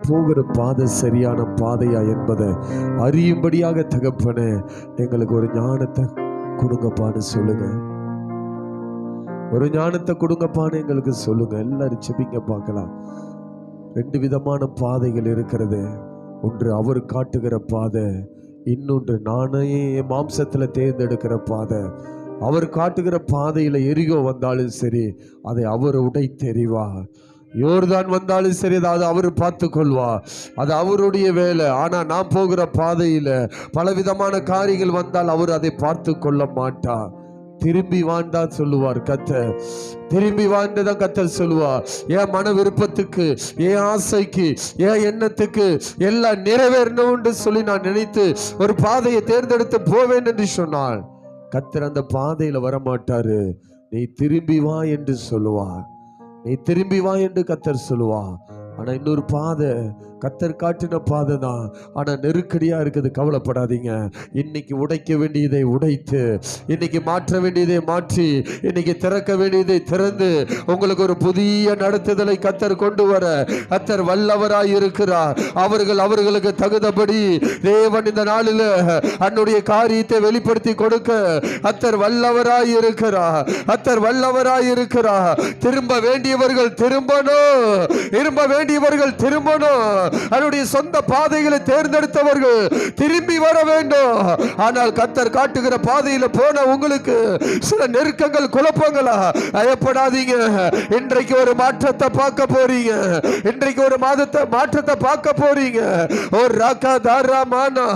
போகிற பாதை சரியான பாதையா என்பதை அறியும்படியாக தகப்பனே எங்களுக்கு ஒரு ஞானத்தை கொடுங்கப்பான்னு சொல்லுங்க. ஒரு ஞானத்தை கொடுங்கப்பான்னு எங்களுக்கு சொல்லுங்க. எல்லாரும் செபிங்க பார்க்கலாம். 2 விதமான பாதைகள் இருக்கிறது. ஒன்று அவர் காட்டுகிற பாதை, இன்னொன்று நானே மாம்சத்துல தேர்ந்தெடுக்கிற பாதை. அவர் காட்டுகிற பாதையில எரிகோ வந்தாலும் சரி, அதை அவர் உடைத்தெறிவா. யோர்தான் வந்தாலும் சரி, அது அவர் பார்த்து கொள்வா. அது அவருடைய வேலை. ஆனா நான் போகிற பாதையில பலவிதமான காரியங்கள் வந்தால் அவர் அதை பார்த்து கொள்ள மாட்டார். திரும்பி வாண்டா சொல்லுவார் கர்த்தர். திரும்பி வாழ்ந்துதான் கர்த்தர் சொல்லுவார். என் மன விருப்பத்துக்கு, என் ஆசைக்கு, என் எண்ணத்துக்கு எல்லாம் நிறைவேறணும்னு சொல்லி நான் நினைத்து ஒரு பாதையை தேர்ந்தெடுத்து போவேன் என்று சொன்னார். கர்த்தர் அந்த பாதையில வரமாட்டாரு. நீ திரும்பி வா என்று சொல்லுவார். நீ திரும்பி வா என்று கர்த்தர் சொல்லுவார். ஆனா இன்னொரு பாதை கர்த்தர் காட்டின பாதை தான். ஆனா நெருக்கடியா இருக்குது. கவலைப்படாதீங்க. இன்னைக்கு உடைக்க வேண்டியதை உடைத்து, இன்னைக்கு மாற்ற வேண்டியதை மாற்றி, இன்னைக்கு திறக்க வேண்டியதை திறந்து உங்களுக்கு ஒரு புதிய நடத்துதலை கர்த்தர் கொண்டு வர கர்த்தர் வல்லவராய் இருக்கிறார். அவர்களுக்கு தகுந்தபடி தேவன் இந்த நாளில் அன்னுடைய காரியத்தை வெளிப்படுத்தி கொடுக்க கர்த்தர் வல்லவராய் இருக்கிறார். கர்த்தர் வல்லவராய் இருக்கிறார். திரும்ப வேண்டியவர்கள் திரும்பணும். திரும்ப வேண்டியவர்கள் திரும்பணும். அவருடைய சொந்த பாதைகளை தேர்ந்தெடுத்தவர்கள் திரும்பி வர வேண்டும். ஆனால் கர்த்தர் காட்டுகிற பாதையில போன உங்களுக்கு சில நெருக்கங்கள், குழப்பங்களா, பயப்படாதீங்க. இன்றைக்கு ஒரு மாற்றத்தை பார்க்க போறீங்க. இன்றைக்கு ஒரு மாற்றத்தை பார்க்க போறீங்க. ஒரு ராக்கா தாராமானா